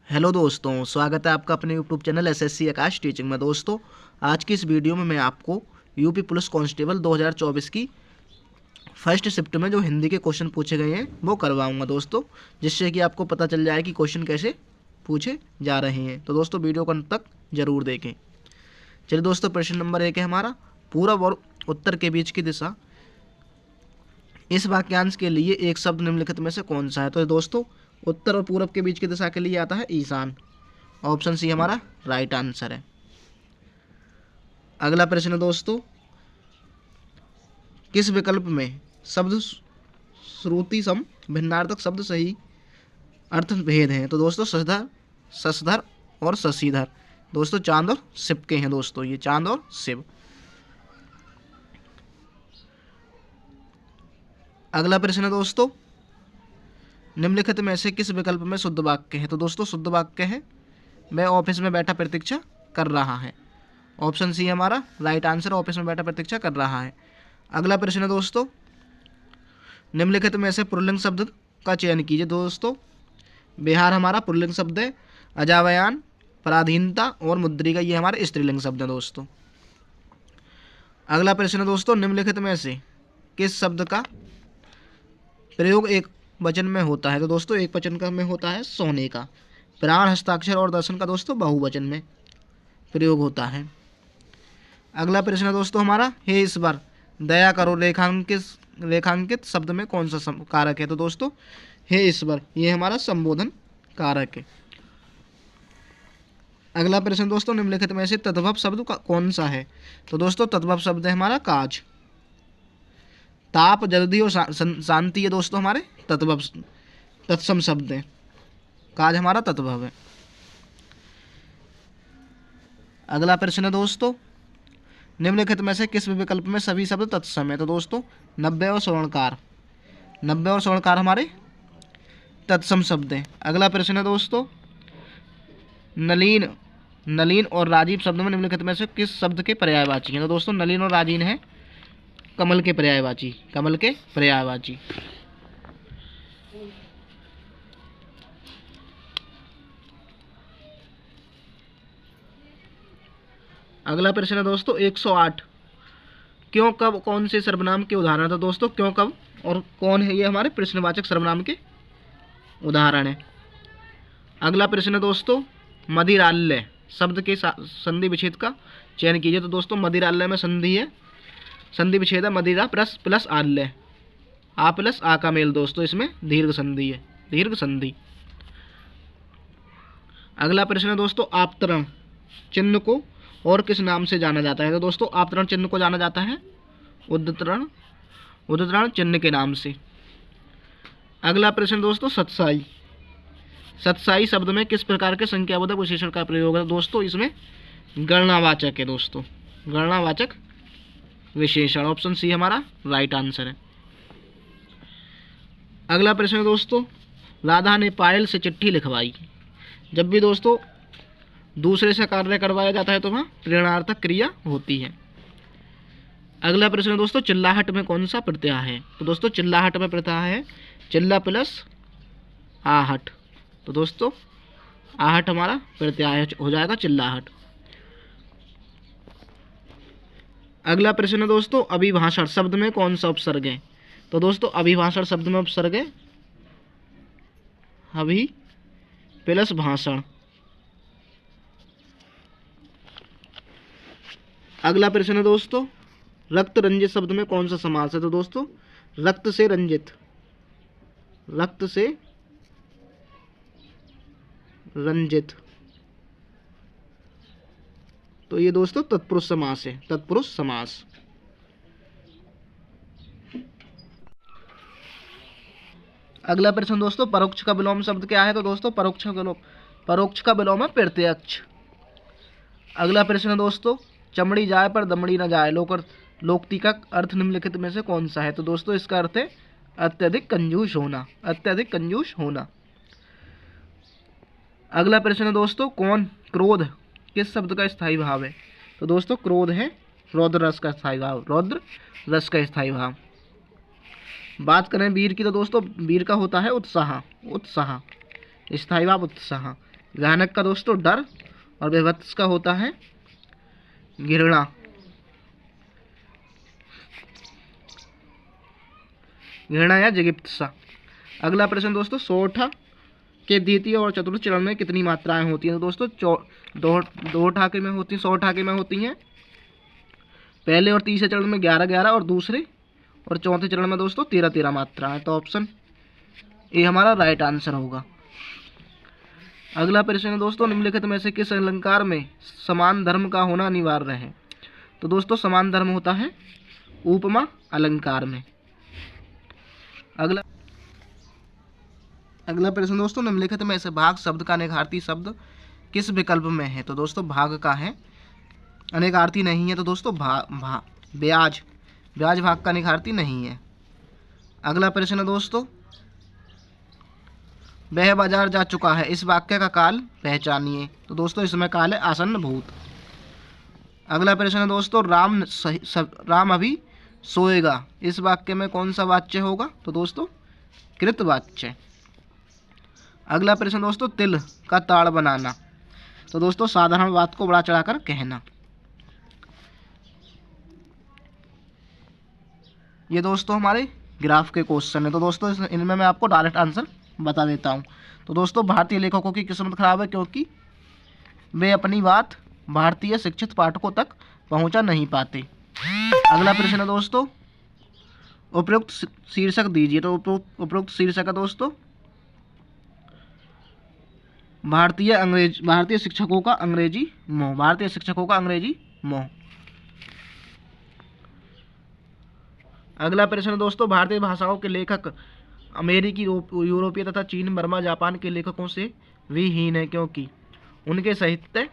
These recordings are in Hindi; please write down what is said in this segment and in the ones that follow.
हेलो दोस्तों, स्वागत है आपका अपने यूट्यूब चैनल एसएससी आकाश टीचिंग में। दोस्तों, आज की इस वीडियो में मैं आपको यूपी पुलिस कांस्टेबल 2024 की फर्स्ट शिफ्ट में जो हिंदी के क्वेश्चन पूछे गए हैं वो करवाऊंगा दोस्तों, जिससे कि आपको पता चल जाए कि क्वेश्चन कैसे पूछे जा रहे हैं। तो दोस्तों, वीडियो को अंत तक जरूर देखें। चलिए दोस्तों, प्रश्न नंबर 1 है हमारा, पूरब और उत्तर के बीच की दिशा। इस वाक्यांश के लिए एक शब्द निम्नलिखित में से कौन सा है? तो दोस्तों, उत्तर और पूरब के बीच की दिशा के लिए आता है ईशान। ऑप्शन सी हमारा राइट आंसर है। अगला प्रश्न दोस्तों, किस विकल्प में शब्द श्रुति सम भिन्नार्थक शब्द सही अर्थ भेद हैं? तो दोस्तों, शशधर, शशधर और शशिधर। दोस्तों, चांद और शिव के हैं दोस्तों, ये चांद और शिव। अगला प्रश्न दोस्तों, निम्नलिखित में से किस विकल्प में शुद्ध वाक्य है? तो दोस्तों, शुद्ध वाक्य है मैं ऑफिस में बैठा प्रतीक्षा कर रहा है। ऑप्शन सी हमारा राइट आंसर, ऑफिस में बैठा प्रतीक्षा कर रहा है। अगला प्रश्न दोस्तों, निम्नलिखित में से पुल्लिंग शब्द का चयन कीजिए। दोस्तों, बिहार हमारा पुल्लिंग शब्द है, अजावयान, पराधीनता और मुद्रिका ये हमारे स्त्रीलिंग शब्द हैं दोस्तों। अगला प्रश्न दोस्तों, निम्नलिखित में से किस शब्द का प्रयोग एक वचन में होता है? तो दोस्तों, एक वचन का में होता है सोने का। प्राण, हस्ताक्षर और दर्शन का दोस्तों बहुवचन में प्रयोग होता है। अगला प्रश्न दोस्तों हमारा, हे ईश्वर दया करो रेखांकित शब्द में कौन सा कारक है? तो दोस्तों, हे ईश्वर ये हमारा संबोधन कारक है। अगला प्रश्न दोस्तों, निम्नलिखित में से तद्भव शब्द कौन सा है? तो दोस्तों, तद्भव शब्द है हमारा काज। ताप, जल्दी और शांति ये दोस्तों हमारे तद्भव तत्सम शब्द हैं। काज हमारा तद्भव है। अगला प्रश्न दोस्तों, निम्नलिखित में से किस विकल्प में सभी शब्द तत्सम है? तो दोस्तों, नव्य और स्वर्णकार, नव्य और स्वर्णकार हमारे तत्सम शब्द हैं। अगला प्रश्न दोस्तों, नलीन, नलीन और राजीव शब्द में निम्नलिखित में से किस शब्द के पर्यायवाची हैं? तो दोस्तों, नलीन और राजीव है कमल के पर्यायवाची, कमल के पर्यायवाची। अगला प्रश्न है दोस्तों, 108 क्यों, कब, कौन से सर्वनाम के उदाहरण? तो दोस्तों, क्यों, कब और कौन है ये हमारे प्रश्नवाचक सर्वनाम के उदाहरण है। अगला प्रश्न है दोस्तों, मदिरालय शब्द के संधि विच्छेद का चयन कीजिए। तो दोस्तों, मदिरालय में संधि है, संधि विच्छेद है मदिरा प्लस आल्य, आ प्लस आ का मेल दोस्तों, इसमें दीर्घ संधि है, दीर्घ संधि। अगला प्रश्न है दोस्तों, आपतरण चिन्ह को और किस नाम से जाना जाता है? तो दोस्तों, आपतरण चिन्ह को जाना जाता है उद्धरण, उद्धरण चिन्ह के नाम से। अगला प्रश्न दोस्तों, सतसाई, सतसाई शब्द में किस प्रकार के संख्याबोधक विशेषण का प्रयोग है? दोस्तों, इसमें गणनावाचक है दोस्तों, गणनावाचक विशेषण। ऑप्शन सी हमारा राइट आंसर है। अगला प्रश्न दोस्तों, राधा ने पायल से चिट्ठी लिखवाई। जब भी दोस्तों दूसरे से कार्य करवाया जाता है तो वहाँ प्रेरणार्थक क्रिया होती है। अगला प्रश्न दोस्तों, चिल्लाहट में कौन सा प्रत्यय है? तो दोस्तों, चिल्लाहट में प्रत्यय है चिल्ला प्लस आहट। तो दोस्तों, आहट हमारा प्रत्यय हो जाएगा चिल्लाहट। अगला प्रश्न दोस्तों, अभिभाषण शब्द में कौन सा उपसर्ग है? तो दोस्तों, अभिभाषण शब्द में उपसर्ग है अभि प्लस भाषण। अगला प्रश्न दोस्तों, रक्त रंजित शब्द में कौन सा समास है? तो दोस्तों, रक्त से रंजित, रक्त से रंजित, तो ये दोस्तों तत्पुरुष समास है, तत्पुरुष समास। अगला प्रश्न दोस्तों, परोक्ष का विलोम शब्द क्या है? तो दोस्तों, परोक्ष का विलोम है प्रत्यक्ष। अगला प्रश्न दोस्तों, चमड़ी जाए पर दमड़ी न जाए लोकोक्ति का अर्थ निम्नलिखित में से कौन सा है? तो दोस्तों, इसका अर्थ है अत्यधिक कंजूस होना, अत्यधिक कंजूस होना। अगला प्रश्न दोस्तों, क्रोध किस शब्द का स्थायी भाव है? तो दोस्तों, क्रोध है रौद्र रस का स्थायी भाव, रौद्र रस का स्थायी भाव। बात करें वीर की तो दोस्तों वीर का होता है उत्साह, उत्साह, स्थायी भाव उत्साह। भयानक का दोस्तों डर, और विभत्स का होता है घृणा। घृणा या जिगीप्सा। अगला प्रश्न दोस्तों, सोठा के द्वितीय और चतुर्थ चरण में कितनी मात्राएं होती हैं? तो दोस्तों दो ठाके में होती हैं, 100 ठाके में होती हैं। पहले और तीसरे चरण में 11-11 और दूसरे और चौथे चरण में दोस्तों 13-13 मात्राएं। तो ऑप्शन ए हमारा राइट आंसर होगा। अगला प्रश्न है दोस्तों, निम्नलिखित में से किस अलंकार में समान धर्म का होना अनिवार्य है? तो दोस्तों समान धर्म होता है उपमा अलंकार में। अगला प्रश्न दोस्तों, निम्नलिखित में से भाग शब्द का अनेकार्थी शब्द किस विकल्प में है? तो दोस्तों भाग का है, अनेकार्थी नहीं है। तो दोस्तों ब्याज भाग का अनेकार्थी नहीं है। अगला प्रश्न है दोस्तों, वह बाजार जा चुका है, इस वाक्य का काल पहचानिए। तो दोस्तों इसमें काल है आसन्न भूत। अगला प्रश्न है दोस्तों, राम अभी सोएगा, इस वाक्य में कौन सा वाच्य होगा? तो दोस्तों कृतवाच्य। अगला प्रश्न दोस्तों, तिल का ताड़ बनाना। तो दोस्तों साधारण बात को बड़ा चढ़ाकर कहना। ये दोस्तों हमारे ग्राफ के क्वेश्चन है। तो दोस्तों इनमें मैं आपको डायरेक्ट आंसर बता देता हूँ। तो दोस्तों भारतीय लेखकों की किस्मत खराब है, क्योंकि वे अपनी बात भारतीय शिक्षित पाठकों तक पहुँचा नहीं पाते। अगला प्रश्न है दोस्तों, उपयुक्त शीर्षक दीजिए। तो उपयुक्त शीर्षक है दोस्तों भारतीय शिक्षकों का अंग्रेजी मोह। भारतीय शिक्षकों का अंग्रेजी मोह। अगला प्रश्न दोस्तों, भारतीय भाषाओं के लेखक अमेरिकी, यूरोपीय तथा चीन, बर्मा, जापान के लेखकों से विहीन है, क्योंकि उनके साहित्य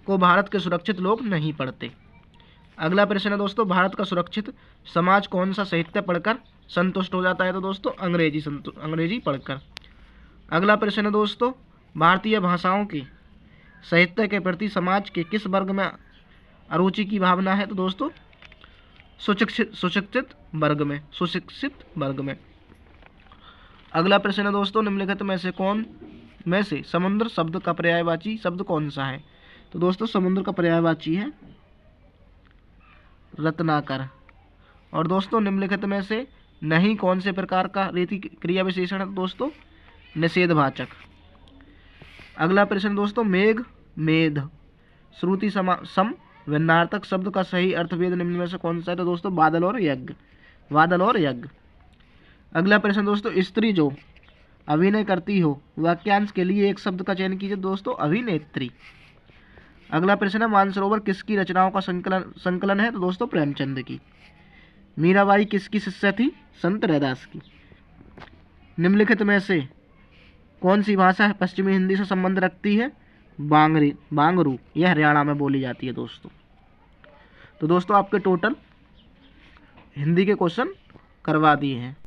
को भारत के सुरक्षित लोग नहीं पढ़ते। अगला प्रश्न है दोस्तों, भारत का सुरक्षित समाज कौन सा साहित्य पढ़कर संतुष्ट हो जाता है? तो दोस्तों अंग्रेजी पढ़कर। अगला प्रश्न है दोस्तों, भारतीय भाषाओं के साहित्य के प्रति समाज के किस वर्ग में अरुचि की भावना है? तो दोस्तों सुशिक्षित वर्ग में। अगला प्रश्न है दोस्तों, निम्नलिखित में से समुद्र शब्द का पर्यायवाची शब्द कौन सा है? तो दोस्तों समुद्र का पर्यायवाची है रत्नाकर। और दोस्तों निम्नलिखित में से नहीं कौन से प्रकार का रीति क्रिया विशेषण है? दोस्तों निषेधवाचक। अगला प्रश्न दोस्तों, मेघ मेध श्रुति सम भिन्नार्थक शब्द का सही अर्थभेद निम्न में से कौन सा है? तो दोस्तों बादल और यज्ञ। अगला प्रश्न दोस्तों, स्त्री जो अभिनय करती हो, वाक्यांश के लिए एक शब्द का चयन कीजिए। दोस्तों अभिनेत्री। अगला प्रश्न है, मानसरोवर किसकी रचनाओं का संकलन है? तो दोस्तों प्रेमचंद की। मीराबाई किसकी शिष्या थी? संत रैदास की। निम्नलिखित में से कौन सी भाषा है पश्चिमी हिंदी से संबंध रखती है? बांगरू, यह हरियाणा में बोली जाती है दोस्तों। तो दोस्तों आपके टोटल हिंदी के क्वेश्चन करवा दिए हैं।